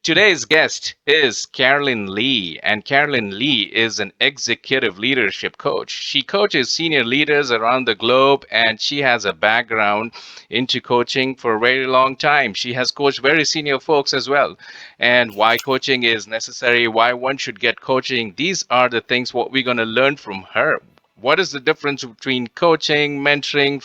Today's guest is Carolyn Lee, and Carolyn Lee is an executive leadership coach. She coaches senior leaders around the globe, and she has a background into coaching for a very long time. She has coached very senior folks as well. And why coaching is necessary, why one should get coaching, these are the things what we're going to learn from her. What is the difference between coaching, mentoring,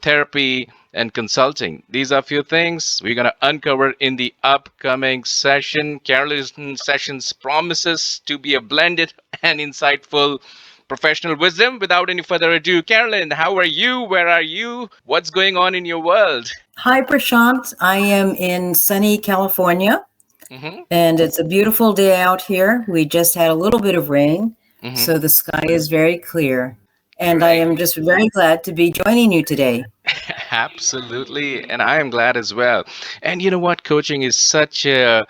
therapy, and consulting? These are a few things we're going to uncover in the upcoming session. Carolyn's sessions promises to be a blended and insightful professional wisdom. Without any further ado, Carolyn, how are you? Where are you? What's going on in your world? Hi, Prashant. I am in sunny California, and it's a beautiful day out here. We just had a little bit of rain. So the sky is very clear, and I am just very glad to be joining you today. Absolutely, and I am glad as well. And you know what? Coaching is such a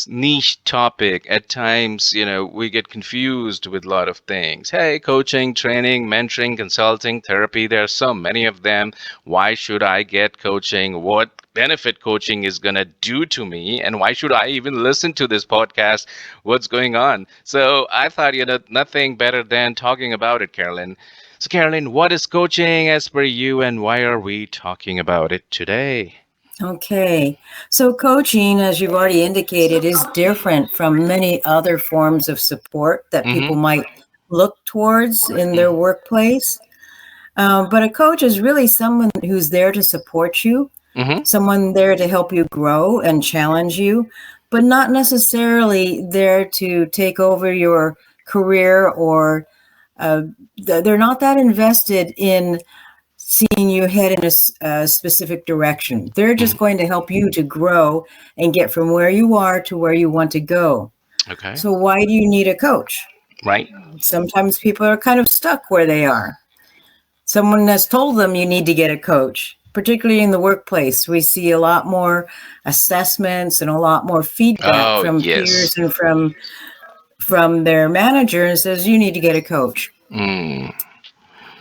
niche topic. At times, we get confused with a lot of things. Hey, coaching, training, mentoring, consulting, therapy, there are so many of them. Why should I get coaching? What benefit coaching is going to do to me, and why should I even listen to this podcast? What's going on? So I thought, nothing better than talking about it, Carolyn. So Carolyn, what is coaching as per you, and why are we talking about it today? Okay, so coaching, as you've already indicated, is different from many other forms of support that people might look towards in their workplace. But a coach is really someone who's there to support you, someone there to help you grow and challenge you, but not necessarily there to take over your career, or they're not that invested in seeing you head in a specific direction. They're just going to help you to grow and get from where you are to where you want to go. Okay. So why do you need a coach? Right. Sometimes people are kind of stuck where they are. Someone has told them you need to get a coach. Particularly in the workplace, we see a lot more assessments and a lot more feedback from peers and from their manager, and says you need to get a coach.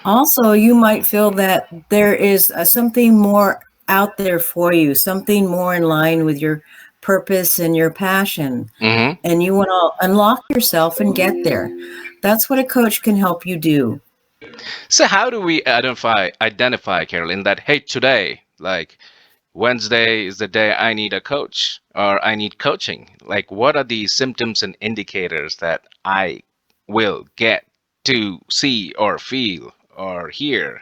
Also, you might feel that there is something more out there for you, something more in line with your purpose and your passion, and you want to unlock yourself and get there. That's what a coach can help you do. So how do we identify, Carolyn, that, hey, today, like Wednesday is the day I need a coach or I need coaching? Like, what are the symptoms and indicators that I will get to see or feel or hear?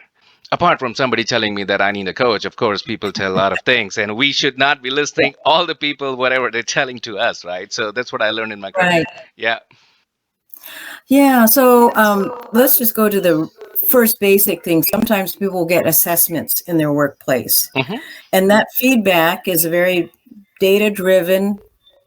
Apart from somebody telling me that I need a coach, of course, people tell a lot of things, and we should not be listening all the people, whatever they're telling to us, right? So that's what I learned in my career. Right. Yeah. Yeah. So let's just go to the first basic thing. Sometimes people get assessments in their workplace, and that feedback is a very data-driven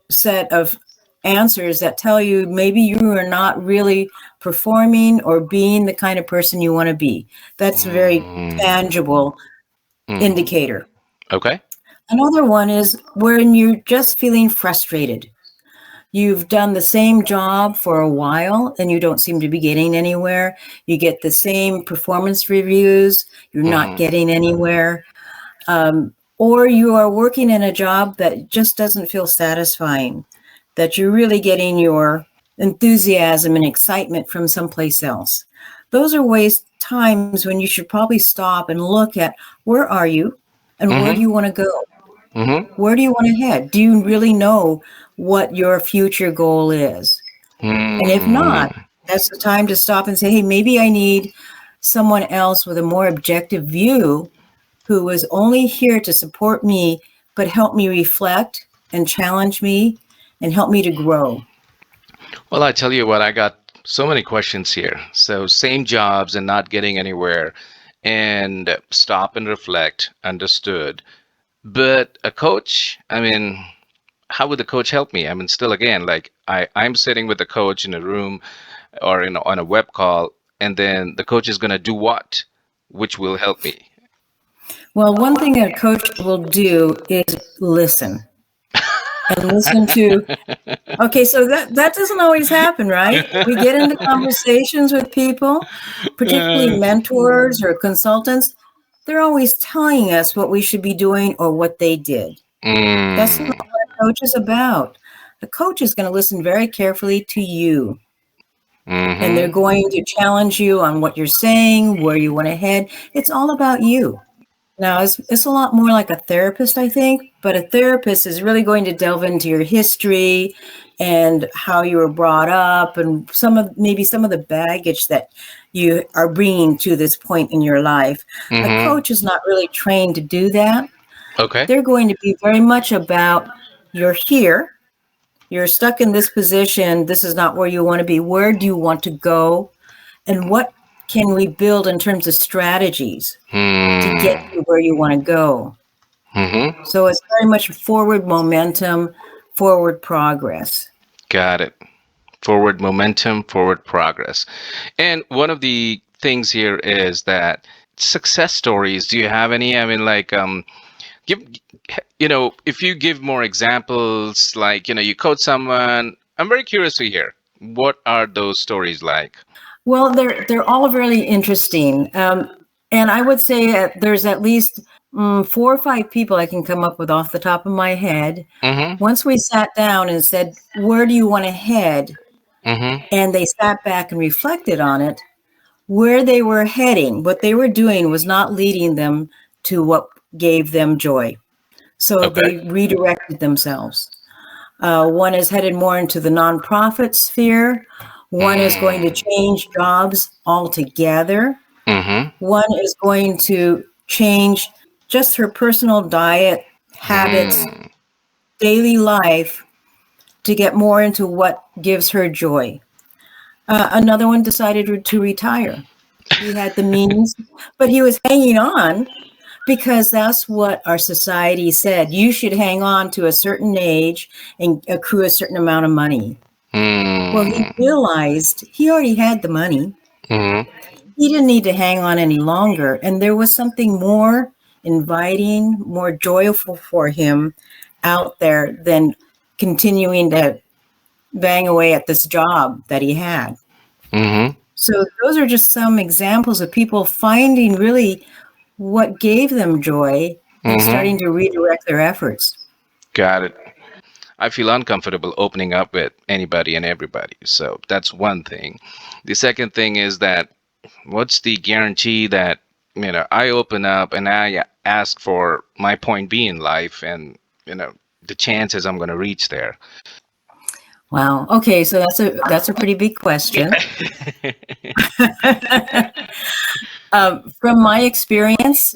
set of answers that tell you maybe you are not really performing or being the kind of person you want to be. That's a very tangible indicator. Okay. Another one is when you're just feeling frustrated. You've done the same job for a while and you don't seem to be getting anywhere. You get the same performance reviews. You're not getting anywhere. Or you are working in a job that just doesn't feel satisfying, that you're really getting your enthusiasm and excitement from someplace else. Those are times when you should probably stop and look at where are you and where do you want to go? Where do you want to head? Do you really know what your future goal is? And if not, that's the time to stop and say, hey, maybe I need someone else with a more objective view who is only here to support me, but help me reflect and challenge me and help me to grow. Well, I tell you what, I got so many questions here. So same jobs and not getting anywhere, and stop and reflect, understood. But a coach, I mean, how would the coach help me? I mean, still, again, like I'm sitting with the coach in a room or on a web call, and then the coach is going to do what, which will help me? Well, one thing a coach will do is listen. And listen to, okay, so that doesn't always happen, right? We get into conversations with people, particularly mentors or consultants. They're always telling us what we should be doing or what they did. That's not what a coach is about. The coach is going to listen very carefully to you. And they're going to challenge you on what you're saying, where you want to head. It's all about you. Now, it's a lot more like a therapist, I think, but a therapist is really going to delve into your history and how you were brought up and maybe some of the baggage that you are bringing to this point in your life. A coach is not really trained to do that. Okay. They're going to be very much about you're here, you're stuck in this position, this is not where you want to be, where do you want to go, and what can we build in terms of strategies to get you where you want to go? So it's very much forward momentum, forward progress. Got it. Forward momentum, forward progress. And one of the things here is that success stories. Do you have any? I mean, like, give, if you give more examples, like, you coach someone, I'm very curious to hear. What are those stories like? Well, they're all really interesting. And I would say there's at least 4 or 5 people I can come up with off the top of my head. Once we sat down and said, where do you want to head? And they sat back and reflected on it, where they were heading, what they were doing was not leading them to what gave them joy. So they redirected themselves. One is headed more into the nonprofit sphere. One is going to change jobs altogether. One is going to change just her personal diet, habits, daily life to get more into what gives her joy. Another one decided to retire. He had the means, but he was hanging on because that's what our society said. You should hang on to a certain age and accrue a certain amount of money. Well, he realized he already had the money. He didn't need to hang on any longer. And there was something more inviting, more joyful for him out there than continuing to bang away at this job that he had. So those are just some examples of people finding really what gave them joy and starting to redirect their efforts. Got it. I feel uncomfortable opening up with anybody and everybody. So that's one thing. The second thing is that what's the guarantee that, I open up and I ask for my point B in life and, the chances I'm going to reach there? Wow. Okay. So that's a pretty big question. From my experience,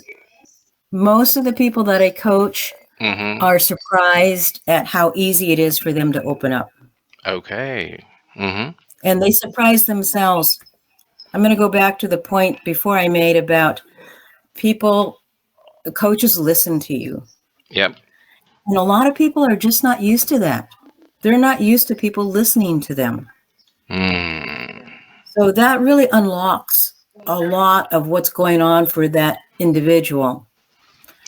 most of the people that I coach are surprised at how easy it is for them to open up. Okay. And they surprise themselves. I'm going to go back to the point before I made about coaches listen to you. Yep. And a lot of people are just not used to that. They're not used to people listening to them. So that really unlocks a lot of what's going on for that individual.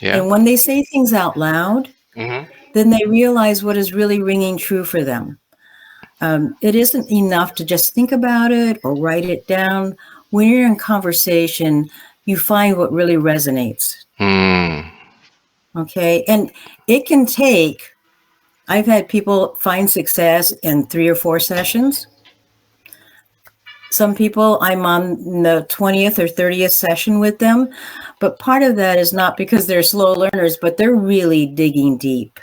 Yeah. And when they say things out loud, then they realize what is really ringing true for them. It isn't enough to just think about it or write it down. When you're in conversation, you find what really resonates. Okay. And it can take, I've had people find success in 3 or 4 sessions. Some people, I'm on the 20th or 30th session with them, but part of that is not because they're slow learners, but they're really digging deep.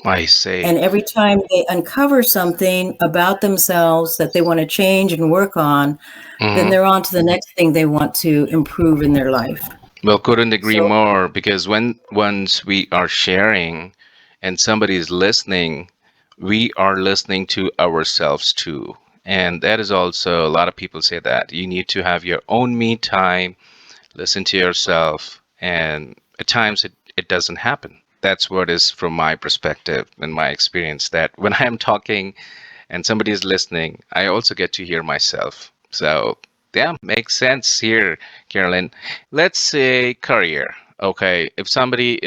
I see. And every time they uncover something about themselves that they want to change and work on, then they're on to the next thing they want to improve in their life. Well, couldn't agree more, because once we are sharing and somebody is listening, we are listening to ourselves too. And that is also, a lot of people say that you need to have your own me time, listen to yourself, and at times it doesn't happen. That's what is from my perspective and my experience, that when I'm talking and somebody is listening, I also get to hear myself. So yeah, makes sense here, Carolyn. Let's say career. Okay, if somebody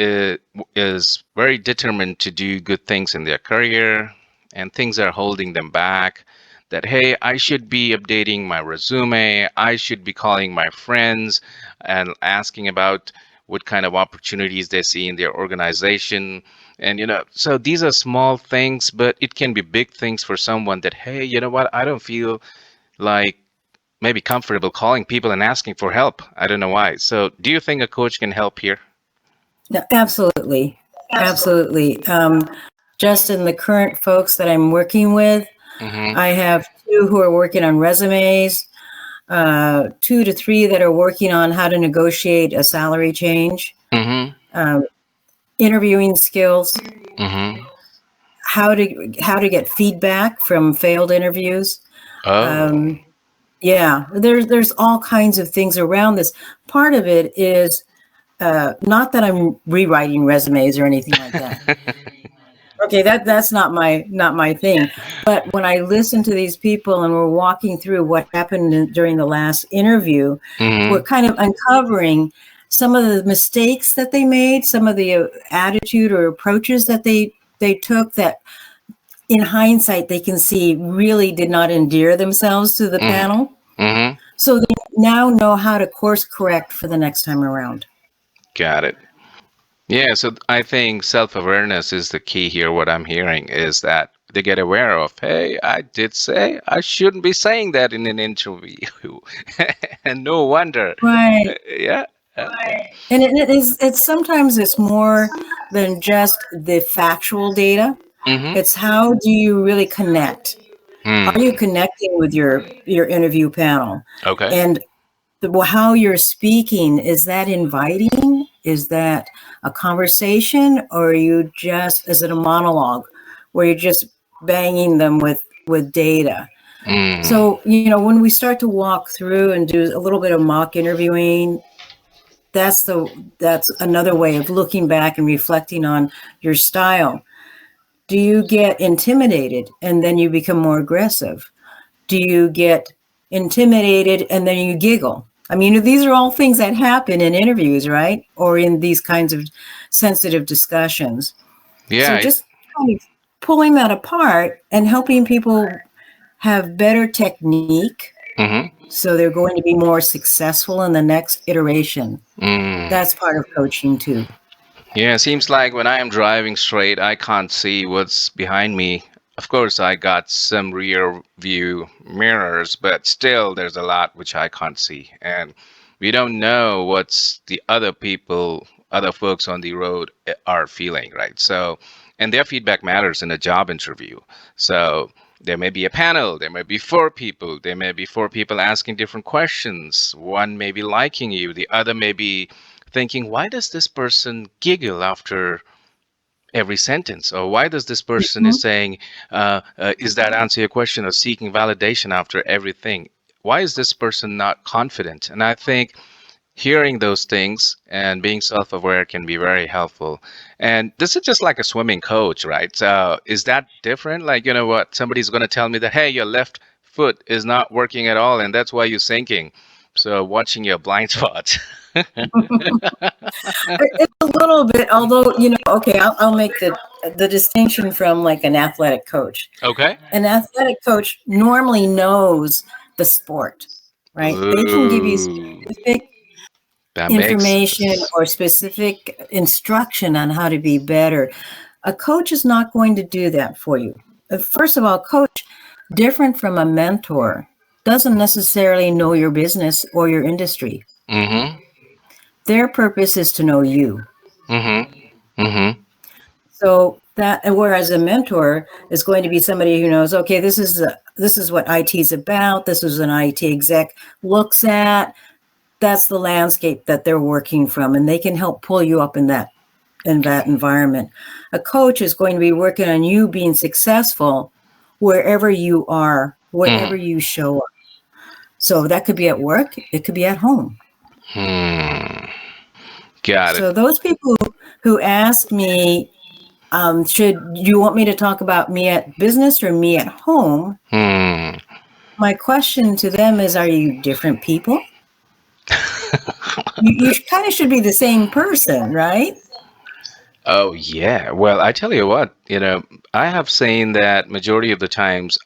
is very determined to do good things in their career and things are holding them back, that, hey, I should be updating my resume, I should be calling my friends and asking about what kind of opportunities they see in their organization, And, so these are small things, but it can be big things for someone that, hey, you know what? I don't feel like maybe comfortable calling people and asking for help. I don't know why. So do you think a coach can help here? No, absolutely. Absolutely. Just in the current folks that I'm working with, I have 2 who are working on resumes, 2 to 3 that are working on how to negotiate a salary change, interviewing skills, how to get feedback from failed interviews. Oh. Yeah, there's all kinds of things around this. Part of it is not that I'm rewriting resumes or anything like that. Okay, that's not my thing. But when I listen to these people and we're walking through what happened during the last interview, we're kind of uncovering some of the mistakes that they made, some of the attitude or approaches that they took that in hindsight they can see really did not endear themselves to the panel. So they now know how to course correct for the next time around. Got it. Yeah, so I think self-awareness is the key here. What I'm hearing is that they get aware of, hey, I did say I shouldn't be saying that in an interview. And no wonder. Right. Yeah. And it's sometimes it's more than just the factual data. It's how do you really connect? Are you connecting with your interview panel? Okay. And how you're speaking, is that inviting? Is that a conversation, or are you just, is it a monologue where you're just banging them with data? So, when we start to walk through and do a little bit of mock interviewing, that's another way of looking back and reflecting on your style. Do you get intimidated and then you become more aggressive? Do you get intimidated and then you giggle? I mean, these are all things that happen in interviews, right? Or in these kinds of sensitive discussions. Yeah. So just kind of pulling that apart and helping people have better technique, so they're going to be more successful in the next iteration. That's part of coaching too. Yeah, it seems like when I am driving straight, I can't see what's behind me. Of course, I got some rear view mirrors, but still there's a lot which I can't see. And we don't know what's the other folks on the road are feeling, right? So, and their feedback matters in a job interview. So there may be a panel, there may be 4 people, there may be 4 people asking different questions. One may be liking you, the other may be thinking, why does this person giggle after every sentence? Or why does this person is saying, is that answer your question, or seeking validation after everything? Why is this person not confident? And I think hearing those things and being self-aware can be very helpful. And this is just like a swimming coach, right? So is that different? Like, what, somebody's going to tell me that, hey, your left foot is not working at all, and that's why you're sinking. So watching your blind spots. It's a little bit, although, okay, I'll make the distinction from like an athletic coach. Okay. An athletic coach normally knows the sport, right? Ooh, they can give you specific information or specific instruction on how to be better. A coach is not going to do that for you. First of all, coach, different from a mentor, doesn't necessarily know your business or your industry. Their purpose is to know you. So that, whereas a mentor is going to be somebody who knows, okay, this is what IT is about. This is an IT exec looks at. That's the landscape that they're working from, and they can help pull you up in that environment. A coach is going to be working on you being successful wherever you are, wherever you show up. So that could be at work, it could be at home. Got it. So those people who ask me, should you want me to talk about me at business or me at home? My question to them is, are you different people? you kind of should be the same person, right? Oh, yeah. Well, I tell you what, I have seen that majority of the times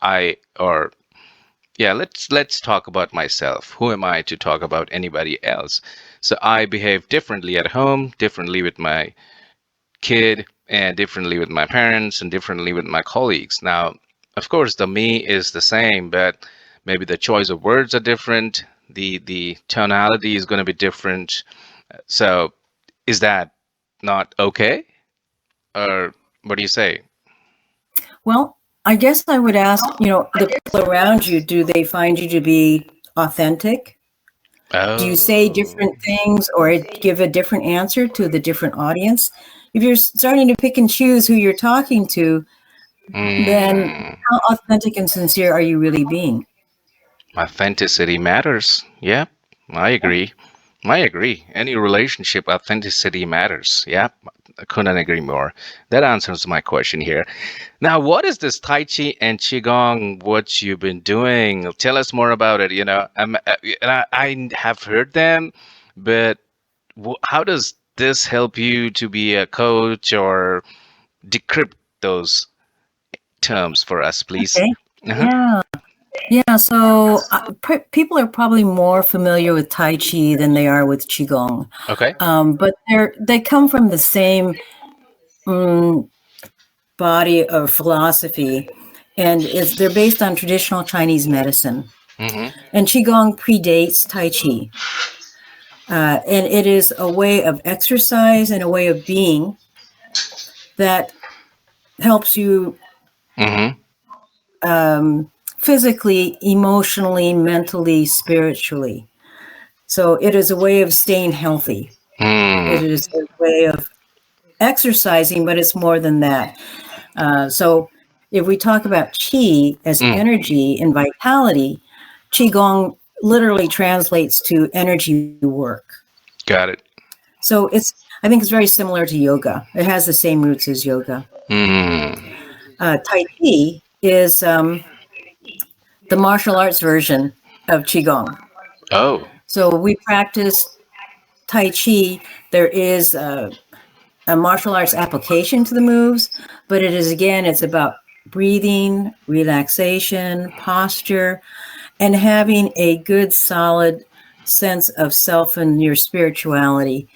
let's talk about myself. Who am I to talk about anybody else? So I behave differently at home, differently with my kid, and differently with my parents and differently with my colleagues. Now, of course, the me is the same, but maybe the choice of words are different. The tonality is going to be different. So, is that not okay? Or what do you say? Well, I guess I would ask, the people around you, do they find you to be authentic? Do you say Oh. different things or give a different answer to the different audience? If you're starting to pick and choose who you're talking to, then Mm, how authentic and sincere are you really being? authenticity matters. Yeah, I agree. I agree. Any relationship, authenticity matters. Yeah, I couldn't agree more. That answers my question here. Now, what is this Tai Chi and Qigong? What you've been doing? Tell us more about it. I have heard them, but how does this help you to be a coach or decrypt those terms for us, please? Okay. Uh-huh. Yeah. Yeah. So people are probably more familiar with Tai Chi than they are with Qigong. Okay. But they come from the same body of philosophy, and they're based on traditional Chinese medicine. Mm-hmm. And Qigong predates Tai Chi. And it is a way of exercise and a way of being that helps you Mm-hmm. physically, emotionally, mentally, spiritually. So it is a way of staying healthy. It Mm. is a way of exercising, but it's more than that. So if we talk about qi as Mm. energy and vitality, qigong literally translates to energy work. Got it. So I think it's very similar to yoga. It has the same roots as yoga. Mm. Tai Chi is the martial arts version of qigong. Oh. So we practice Tai Chi. There is a martial arts application to the moves, but it's about breathing, relaxation, posture, and having a good, solid sense of self and your spirituality.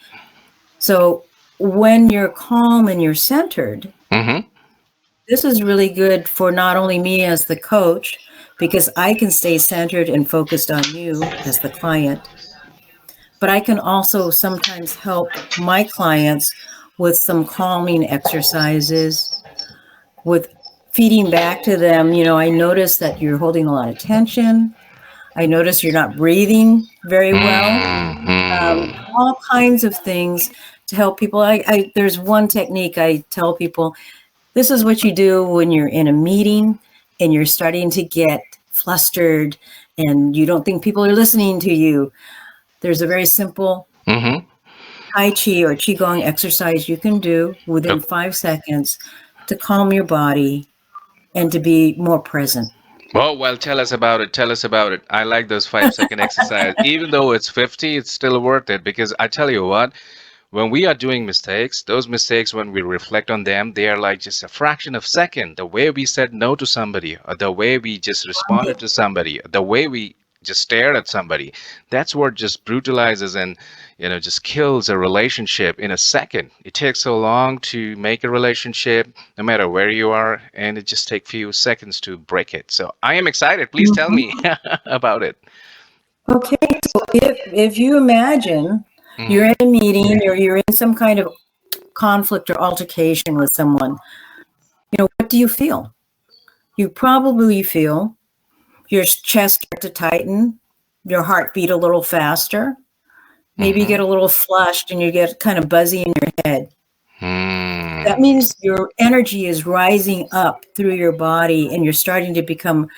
So when you're calm and you're centered, Mm-hmm. this is really good for not only me as the coach, because I can stay centered and focused on you as the client, but I can also sometimes help my clients with some calming exercises, with feeding back to them. I notice that you're holding a lot of tension. I notice you're not breathing very well. Mm-hmm. All kinds of things to help people. There's one technique I tell people, this is what you do when you're in a meeting and you're starting to get flustered and you don't think people are listening to you. There's a very simple Mm-hmm. Tai Chi or Qigong exercise you can do within 5 seconds to calm your body and to be more present. Well, tell us about it. Tell us about it. I like those 5 second exercise. Even though it's 50, it's still worth it because I tell you what, when we are doing mistakes, those mistakes, when we reflect on them, they are like just a fraction of a second. The way we said no to somebody, or the way we just responded to somebody, the way we just stared at somebody, that's what just brutalizes and just kills a relationship in a second. It takes so long to make a relationship, no matter where you are, and it just takes few seconds to break it. So I am excited. Please tell me about it. Okay, so if you imagine you're in a meeting or you're in some kind of conflict or altercation with someone, what do you feel? You probably feel your chest start to tighten, your heart beat a little faster, maybe you Mm-hmm. get a little flushed and you get kind of buzzy in your head. That Mm. means your energy is rising up through your body and you're starting to become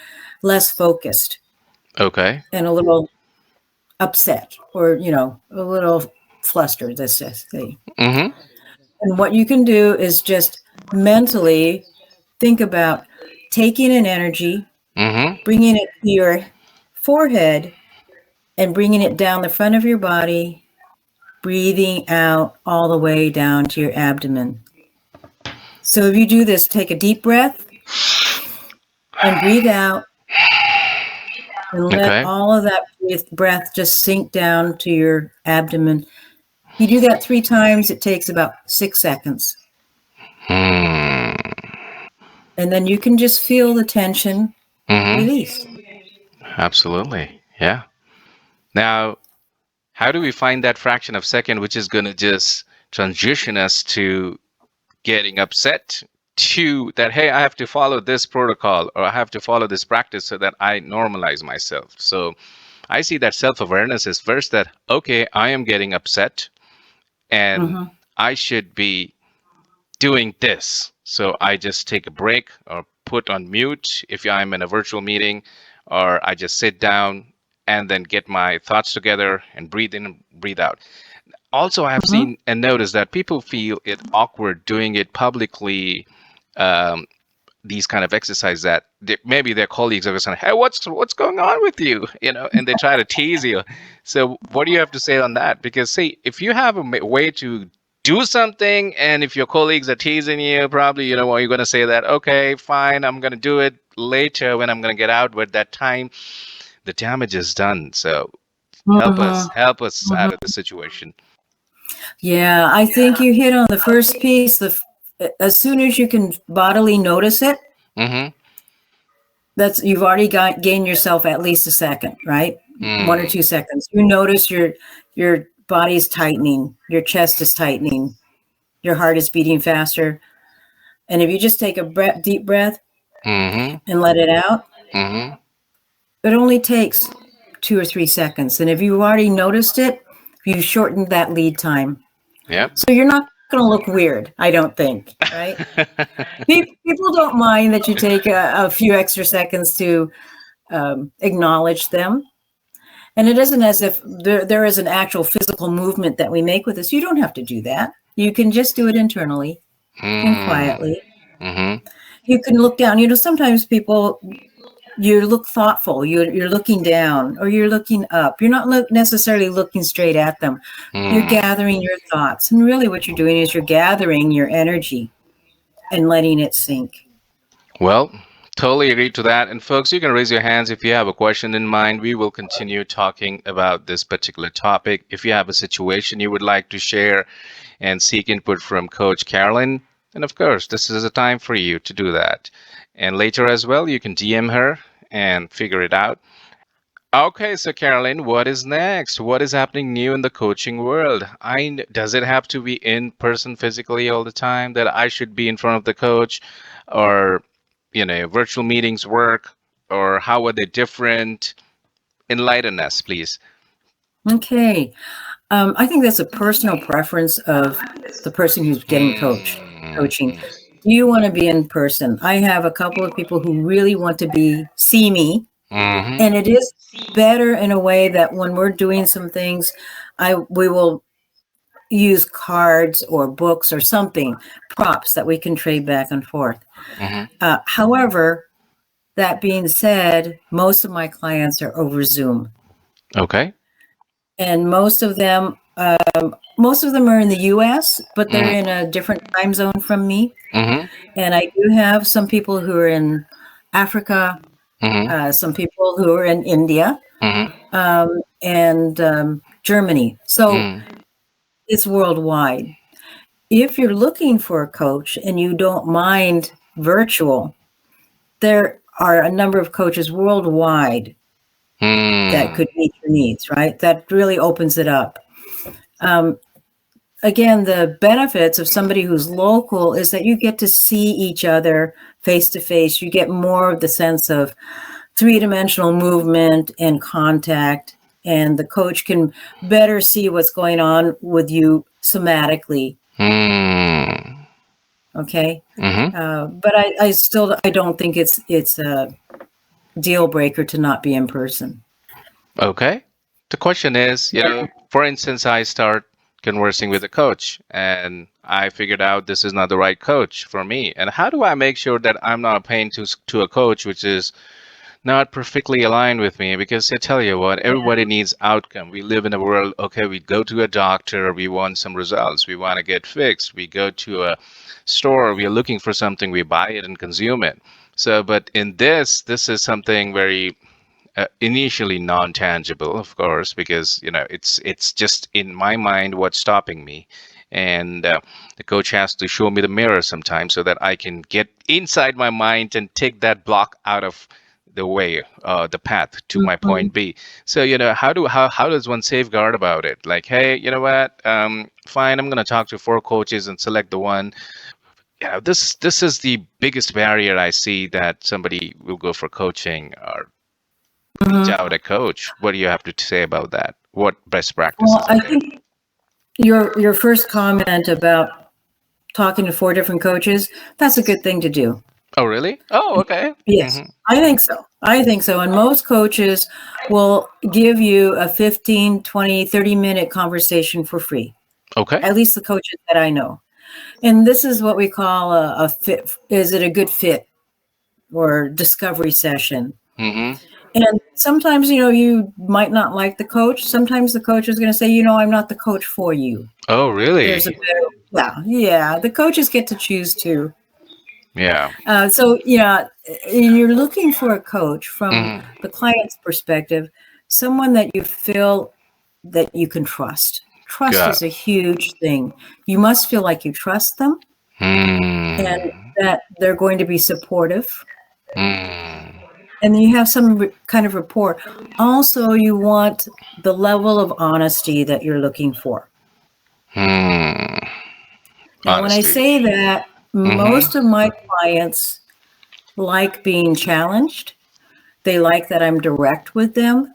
less focused Okay. and a little upset or, a little flustered, let's just say. Mm-hmm. And what you can do is just mentally think about taking an energy, Mm-hmm. bringing it to your forehead and bringing it down the front of your body, breathing out all the way down to your abdomen. So if you do this, take a deep breath and breathe out and let Okay. all of that breath just sink down to your abdomen. You do that 3 times, it takes about 6 seconds. Hmm. And then you can just feel the tension release. Absolutely. Yeah. Now, how do we find that fraction of second which is going to just transition us to getting upset to that, hey, I have to follow this protocol or I have to follow this practice so that I normalize myself? So I see that self-awareness is first that, okay, I am getting upset and I should be doing this. So I just take a break or put on mute if I'm in a virtual meeting, or I just sit down and then get my thoughts together and breathe in and breathe out. Also, I have seen and noticed that people feel it awkward doing it publicly. Um, these kind of exercise that maybe their colleagues are saying, "Hey, what's going on with you?" And they try to tease you. So, what do you have to say on that? Because, see, if you have a way to do something, and if your colleagues are teasing you, probably well, you're going to say that, okay, fine, I'm going to do it later when I'm going to get out. But that time, the damage is done. So, help us out of the situation. Yeah, I think you hit on the first piece. As soon as you can bodily notice it, that's you've already gained yourself at least a second, right? 1 or 2 seconds. You notice your body's tightening, your chest is tightening, your heart is beating faster, and if you just take a deep breath and let it out, it only takes 2 or 3 seconds. And if you've already noticed it, you shortened that lead time. Yep. So you're not going to look weird, I don't think, right? People don't mind that you take a few extra seconds to acknowledge them. And it isn't as if there is an actual physical movement that we make with this. You don't have to do that. You can just do it internally and quietly. You can look down. Sometimes people, you look thoughtful. You're looking down or you're looking up. You're not necessarily looking straight at them. You're gathering your thoughts. And really what you're doing is you're gathering your energy and letting it sink. Well, totally agree to that. And folks, you can raise your hands if you have a question in mind. We will continue talking about this particular topic. If you have a situation you would like to share and seek input from Coach Carolyn, then of course, this is a time for you to do that. And later as well, you can DM her and figure it out. Okay, so Carolyn, what is next? What is happening new in the coaching world? Does it have to be in person physically all the time that I should be in front of the coach, or virtual meetings work, or how are they different? Enlighten us, please. Okay. I think that's a personal preference of the person who's getting coaching. Do you want to be in person? I have a couple of people who really want to see me. And it is better in a way that when we're doing some things, we will use cards or books or something, props that we can trade back and forth. However, that being said, most of my clients are over Zoom. Okay. And most of them are in the U.S., but they're in a different time zone from me. And I do have some people who are in Africa, some people who are in India, and Germany. So it's worldwide. If you're looking for a coach and you don't mind virtual, there are a number of coaches worldwide that could meet your needs, right? That really opens it up. Again, the benefits of somebody who's local is that you get to see each other face to face. You get more of the sense of three-dimensional movement and contact, and the coach can better see what's going on with you somatically. Okay. But I don't think it's a deal breaker to not be in person. Okay. The question is, for instance, I start conversing with a coach and I figured out this is not the right coach for me. And how do I make sure that I'm not paying to a coach which is not perfectly aligned with me? Because I tell you what, everybody needs outcome. We live in a world, okay, we go to a doctor, we want some results, we want to get fixed. We go to a store, we are looking for something, we buy it and consume it. So, but in this is something very initially non-tangible, of course, because it's just in my mind what's stopping me. and the coach has to show me the mirror sometimes so that I can get inside my mind and take that block out of the way, the path to my point B. So how does one safeguard about it? Like, hey, you know what? Fine, I'm gonna talk to 4 coaches and select the one. Yeah, this is the biggest barrier I see that somebody will go for coaching or reach out a coach. What do you have to say about that? What best practices Well, are I there? think your first comment about talking to 4 different coaches, that's a good thing to do. Oh, really? Oh, okay. Yes, I think so. I think so. And most coaches will give you a 15, 20, 30-minute conversation for free, Okay. at least the coaches that I know. And this is what we call a fit. Is it a good fit or discovery session? Mm-hmm. And sometimes, you might not like the coach. Sometimes the coach is going to say, I'm not the coach for you. Oh, really? There's a better, yeah. The coaches get to choose too. Yeah. So, you're looking for a coach from the client's perspective, someone that you feel that you can trust. Trust Got is a huge thing. You must feel like you trust them and that they're going to be supportive. And you have some kind of rapport. Also, you want the level of honesty that you're looking for. Now, when I Honesty. say that, most of my clients like being challenged. They like that I'm direct with them.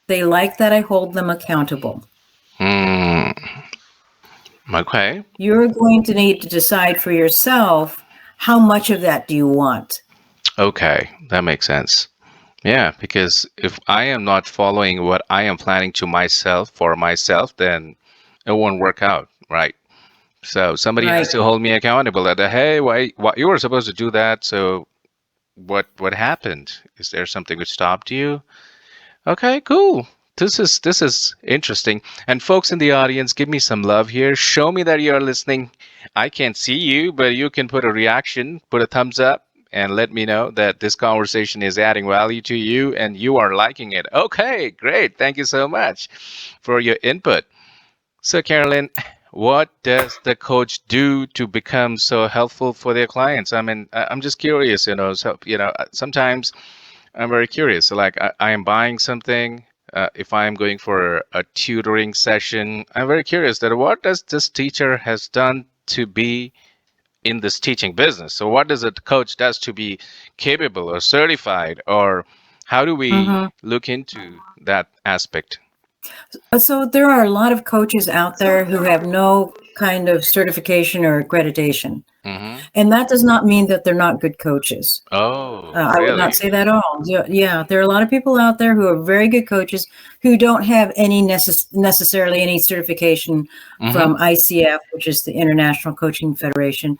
They like that I hold them accountable. Okay. You're going to need to decide for yourself, how much of that do you want? Okay, that makes sense. Yeah, because if I am not following what I am planning to myself for myself, then it won't work out, right? So somebody has Right. to hold me accountable that, hey, why you were supposed to do that, so what happened? Is there something which stopped you? Okay, cool. This is interesting. And folks in the audience, give me some love here. Show me that you're listening. I can't see you, but you can put a reaction, put a thumbs up, and let me know that this conversation is adding value to you and you are liking it. Okay, great. Thank you so much for your input. So, Carolyn, what does the coach do to become so helpful for their clients? I mean, I'm just curious, sometimes I'm very curious. So, like, I am buying something. If I'm going for a tutoring session, I'm very curious that what does this teacher has done to be in this teaching business? So, what does a coach does to be capable or certified, or how do we look into that aspect? So there are a lot of coaches out there who have no kind of certification or accreditation. And that does not mean that they're not good coaches. Oh, I would not really? say that at all. Yeah, there are a lot of people out there who are very good coaches who don't have any necessarily any certification from ICF, which is the International Coaching Federation,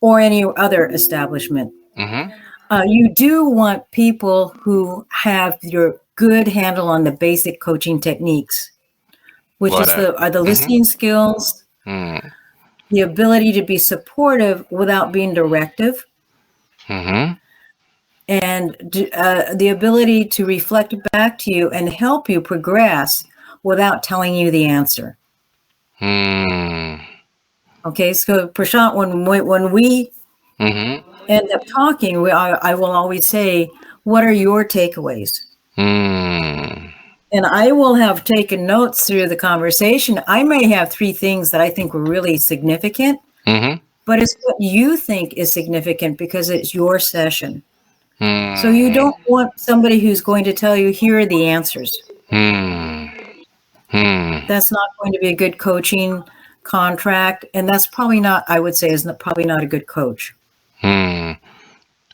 or any other establishment. You do want people who have your good handle on the basic coaching techniques, which What is the listening skills, the ability to be supportive without being directive, and the ability to reflect back to you and help you progress without telling you the answer. Okay, so Prashant, when we end up talking, I will always say, what are your takeaways? And I will have taken notes through the conversation. I may have 3 things that I think were really significant, but it's what you think is significant because it's your session. So you don't want somebody who's going to tell you, here are the answers. That's not going to be a good coaching contract. And that's probably not, I would say, is probably not a good coach. I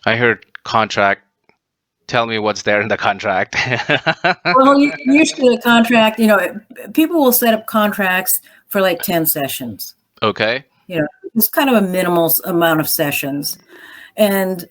heard contract. Tell me what's there in the contract. Well, usually a contract, people will set up contracts for like 10 sessions. Okay. It's kind of a minimal amount of sessions. And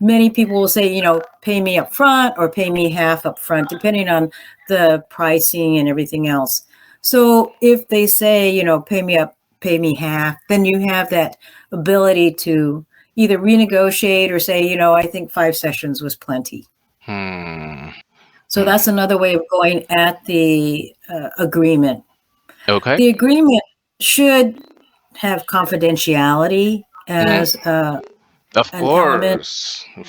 many people will say, pay me up front or pay me half up front, depending on the pricing and everything else. So if they say, pay me up, pay me half, then you have that ability to either renegotiate or say, I think 5 sessions was plenty. So that's another way of going at the agreement. Okay. The agreement should have confidentiality as Of an element,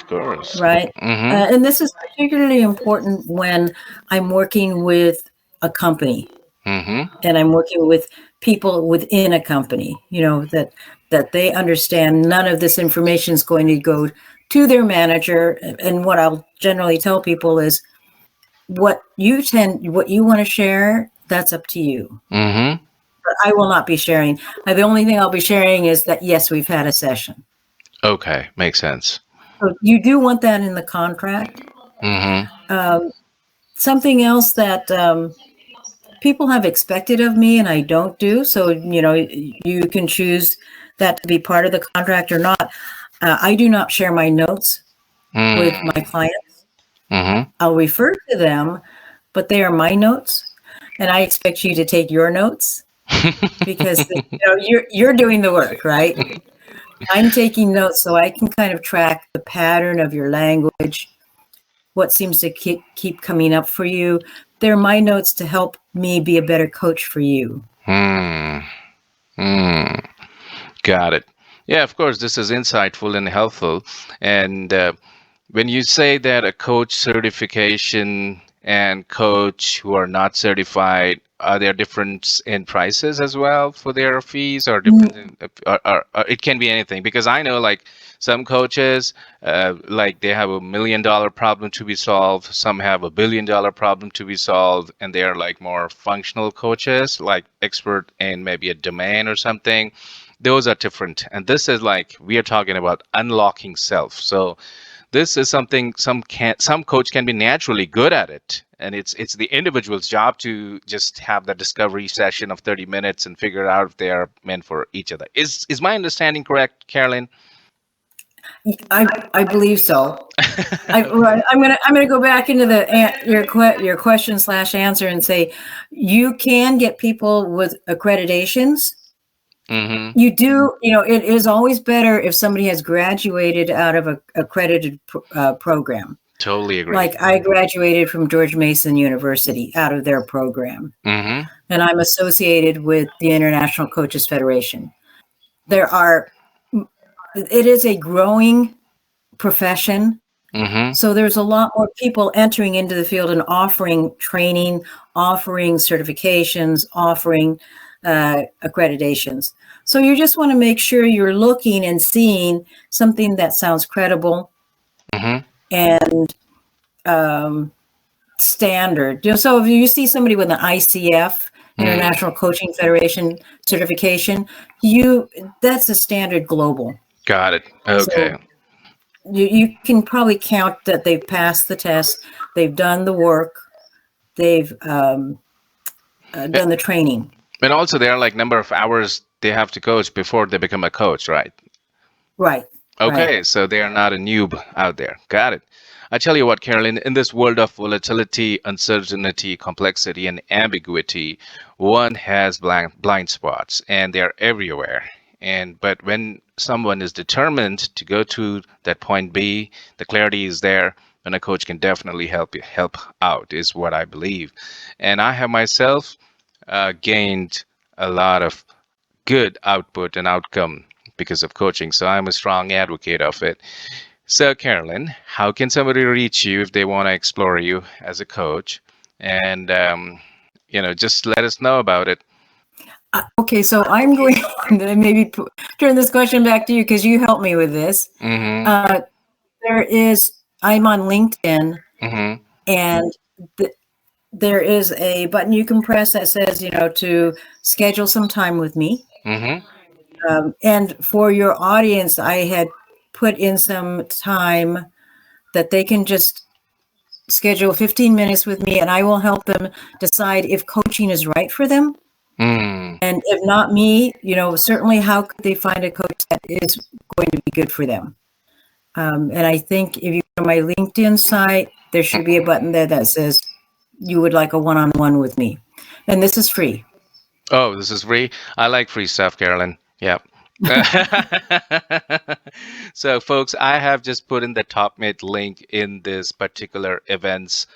course. right? Mm-hmm. And this is particularly important when I'm working with a company Mm-hmm. and I'm working with people within a company, that they understand none of this information is going to go to their manager. And what I'll generally tell people is what you want to share, that's up to you. Mm-hmm. But I will not be sharing. The only thing I'll be sharing is that, yes, we've had a session. Okay, makes sense. So you do want that in the contract. Mm-hmm. Something else that people have expected of me and I don't do, so you can choose that to be part of the contract or not. I do not share my notes with my clients. Mm-hmm. I'll refer to them, but they are my notes, and I expect you to take your notes because you're doing the work, right? I'm taking notes so I can kind of track the pattern of your language, what seems to keep coming up for you. They're my notes to help me be a better coach for you. Hmm. Hmm. Got it. Yeah, of course, this is insightful and helpful. And when you say that a coach certification and coach who are not certified, are there difference in prices as well for their fees, or different? Or it can be anything, because I know like some coaches, like they have $1 million problem to be solved. Some have $1 billion problem to be solved, and they are like more functional coaches, like expert in maybe a domain or something. Those are different, and this is like we are talking about unlocking self. So this is something some coach can be naturally good at it, and it's the individual's job to just have that discovery session of 30 minutes and figure out if they are meant for each other. Is my understanding correct, Carolyn? I believe so. I'm gonna go back into your question / answer and say you can get people with accreditations. Mm-hmm. You do, it is always better if somebody has graduated out of a accredited program. Totally agree. Like I graduated from George Mason University out of their program, Mm-hmm. and I'm associated with the International Coaches Federation. It is a growing profession. Mm-hmm. So there's a lot more people entering into the field and offering training, offering certifications, offering accreditations. So you just want to make sure you're looking and seeing something that sounds credible Mm-hmm. and standard. So if you see somebody with an ICF, International Coaching Federation certification, that's a standard global. Got it. Okay. So you can probably count that they've passed the test, they've done the work, they've done the training. And also there are like number of hours they have to coach before they become a coach, right? Right. Okay, so they are not a noob out there. Got it. I tell you what, Carolyn, in this world of volatility, uncertainty, complexity, and ambiguity, one has blind spots, and they're everywhere. But when someone is determined to go to that point B, the clarity is there, and a coach can definitely help out, is what I believe. And I have myself gained a lot of good output and outcome because of coaching. So I'm a strong advocate of it. So, Carolyn, how can somebody reach you if they want to explore you as a coach? And, just let us know about it. Okay, so I'm going to maybe turn this question back to you because you helped me with this. Mm-hmm. I'm on LinkedIn, Mm-hmm. and there is a button you can press that says, to schedule some time with me. Mm-hmm. And for your audience, I had put in some time that they can just schedule 15 minutes with me, and I will help them decide if coaching is right for them. Mm. And if not me, certainly how could they find a coach that is going to be good for them? And I think if you go to my LinkedIn site, there should be a button there that says you would like a one-on-one with me. And this is free. Oh, this is free. I like free stuff, Carolyn. Yeah. So, folks, I have just put in the top mid link in this particular event's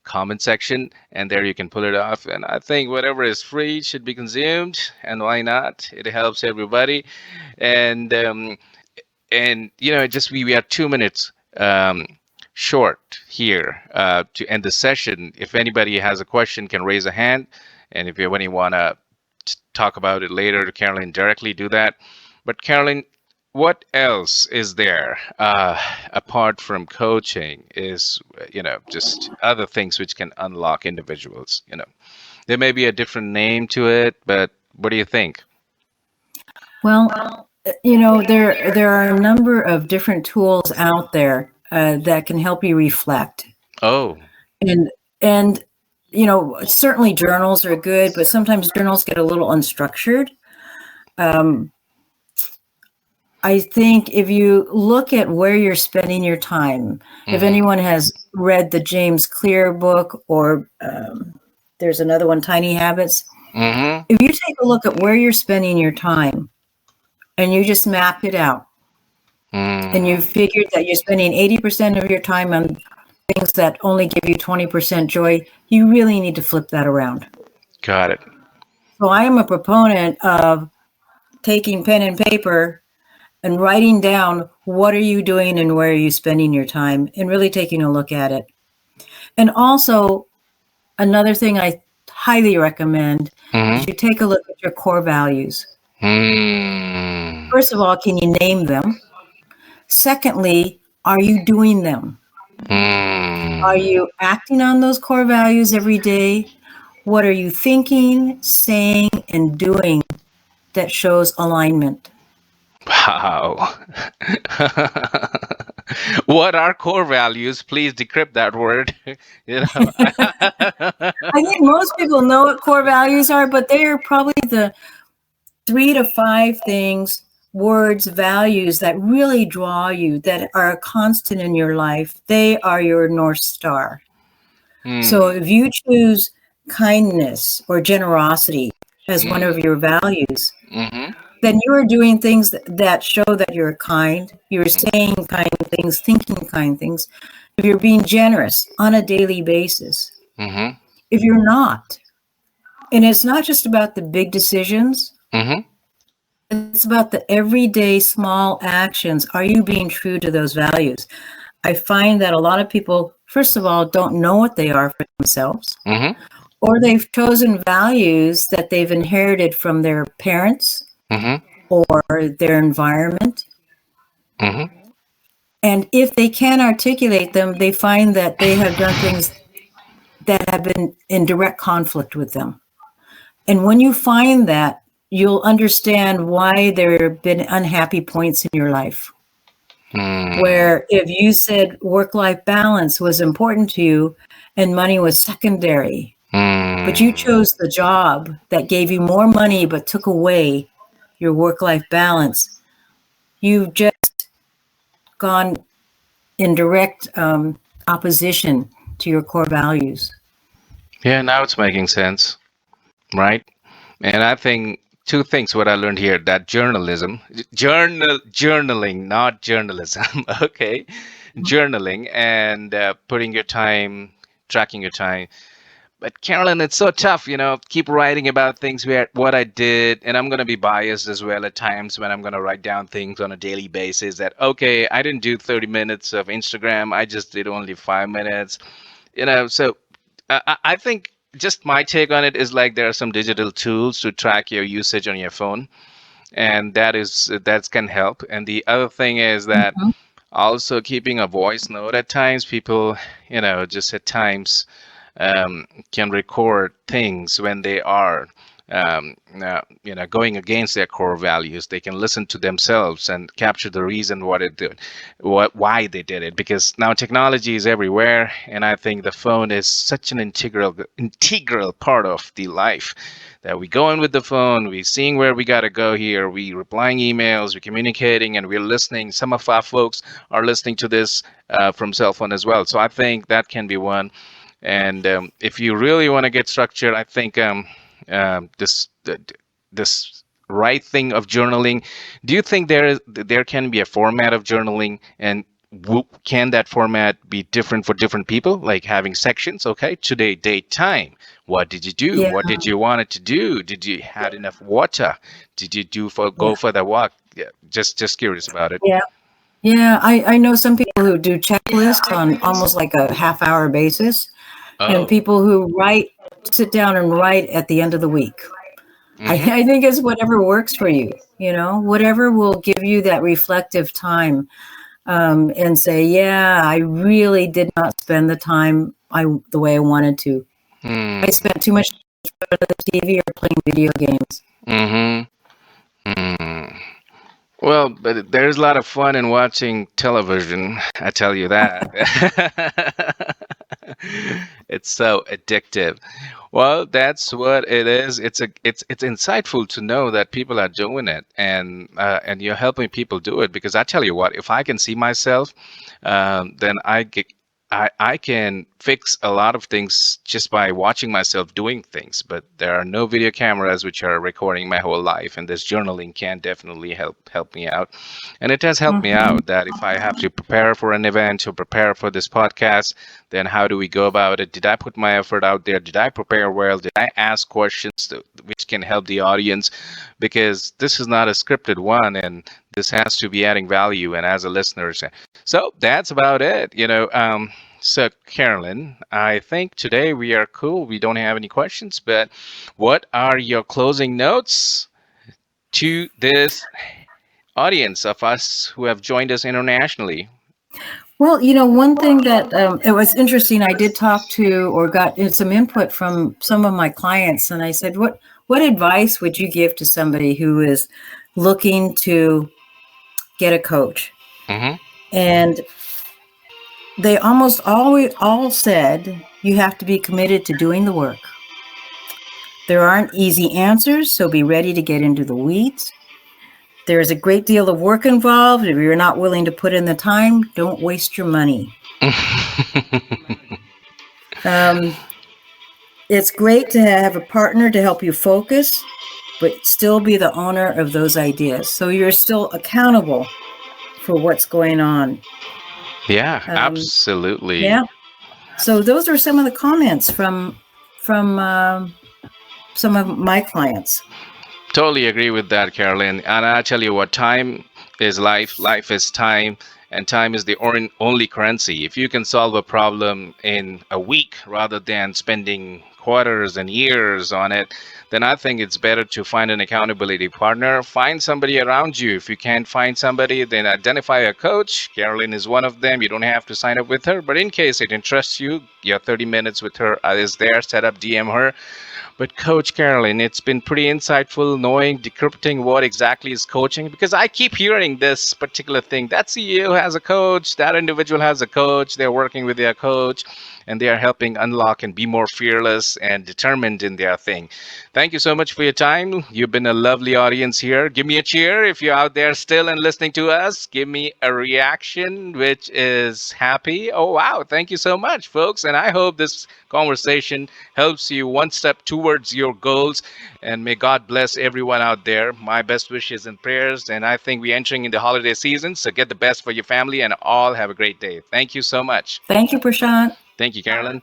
comment section, and there you can pull it off. And I think whatever is free should be consumed, and why not? It helps everybody. And just we are 2 minutes short here to end the session. If anybody has a question, can raise a hand, and if you want to talk about it later to Carolyn directly, do that. But Carolyn, what else is there apart from coaching? Is just other things which can unlock individuals? There may be a different name to it, but what do you think? Well, there are a number of different tools out there that can help you reflect. Oh. And certainly journals are good, but sometimes journals get a little unstructured. I think if you look at where you're spending your time, if anyone has read the James Clear book, or there's another one, Tiny Habits, if you take a look at where you're spending your time and you just map it out, and you figured that you're spending 80% of your time on things that only give you 20% joy, you really need to flip that around. Got it. So I am a proponent of taking pen and paper and writing down what are you doing and where are you spending your time, and really taking a look at it. And also, another thing I highly recommend is you take a look at your core values. First of all, can you name them? Secondly, are you doing them? Are you acting on those core values every day? What are you thinking, saying, and doing that shows alignment? Wow. What are core values? Please decrypt that word. I think most people know what core values are, but they are probably the 3 to 5 things, words, values that really draw you, that are a constant in your life. They are your North Star. So if you choose kindness or generosity as one of your values, then you are doing things that show that you're kind, you're saying kind things, thinking kind things. If you're being generous on a daily basis, if you're not, and it's not just about the big decisions, it's about the everyday small actions. Are you being true to those values? I find that a lot of people, first of all, don't know what they are for themselves, or they've chosen values that they've inherited from their parents or their environment. And if they can articulate them, they find that they have done things that have been in direct conflict with them. And when you find that, you'll understand why there have been unhappy points in your life. Where if you said work-life balance was important to you and money was secondary, but you chose the job that gave you more money but took away your work-life balance, you've just gone in direct opposition to your core values. Yeah, now it's making sense, right? And I think 2 things what I learned here, that journalism, journaling, not journalism, okay? Journaling and putting your time, tracking your time. But Carolyn, it's so tough, keep writing about things, what I did, and I'm going to be biased as well at times when I'm going to write down things on a daily basis that, okay, I didn't do 30 minutes of Instagram, I just did only 5 minutes, so I think just my take on it is like there are some digital tools to track your usage on your phone, and that can help. And the other thing is that also keeping a voice note at times, people, just at times can record things when they are going against their core values. They can listen to themselves and capture the reason why they did it, because now technology is everywhere, and I think the phone is such an integral part of the life that we go in with the phone, we seeing where we got to go here, we replying emails, we're communicating, and we're listening. Some of our folks are listening to this from cell phone as well, so I think that can be one. And if you really want to get structured, I think this right thing of journaling. Do you think there can be a format of journaling, and can that format be different for different people, like having sections? Okay, today, date, time. What did you do? Yeah, What did you want it to do? Did you had enough water? Did you go yeah, for the walk? Yeah, just curious about it. yeah. Yeah, I know some people who do checklists on almost like a half-hour basis, and Oh. people who sit down and write at the end of the week. Mm-hmm. I think it's whatever works for you, whatever will give you that reflective time, and say, yeah, I really did not spend the time the way I wanted to. I Mm. spent too much time on the TV or playing video games. Mm-hmm. Mm. Well, but there's a lot of fun in watching television. I tell you that. It's so addictive. Well, that's what it is. It's insightful to know that people are doing it, and you're helping people do it. Because I tell you what, if I can see myself, then I can fix a lot of things just by watching myself doing things. But there are no video cameras which are recording my whole life, and this journaling can definitely help me out. And it has helped me Mhm. out that if I have to prepare for an event or prepare for this podcast, then how do we go about it? Did I put my effort out there? Did I prepare well? Did I ask questions which can help the audience? Because this is not a scripted one, and this has to be adding value. And as a listener, so that's about it. So Carolyn, I think today we are cool. We don't have any questions, but what are your closing notes to this audience of us who have joined us internationally? Well, one thing that it was interesting, I did talk to or got some input from some of my clients, and I said, what advice would you give to somebody who is looking to get a coach? Mm-hmm. And they almost always all said you have to be committed to doing the work. There aren't easy answers, so be ready to get into the weeds. There is a great deal of work involved. If you're not willing to put in the time, don't waste your money. It's great to have a partner to help you focus, but still be the owner of those ideas. So you're still accountable for what's going on. Yeah, Um, absolutely. yeah. So those are some of the comments from some of my clients. Totally agree with that, Carolyn. And I tell you what, time is life, life is time, and time is the only currency. If you can solve a problem in a week rather than spending quarters and years on it, then I think it's better to find an accountability partner. Find somebody around you. If you can't find somebody, then identify a coach. Carolyn is one of them. You don't have to sign up with her, but in case it interests you, your 30 minutes with her is there. Set up, DM her. But Coach Carolyn, it's been pretty insightful knowing, decrypting what exactly is coaching, because I keep hearing this particular thing. That CEO has a coach, that individual has a coach, they're working with their coach, and they are helping unlock and be more fearless and determined in their thing. Thank you so much for your time. You've been a lovely audience here. Give me a cheer if you're out there still and listening to us. Give me a reaction, which is happy. Oh, wow. Thank you so much, folks. And I hope this conversation helps you one step towards your goals. And may God bless everyone out there. My best wishes and prayers. And I think we're entering in the holiday season. So get the best for your family and all have a great day. Thank you so much. Thank you, Prashant. Thank you, Carolyn.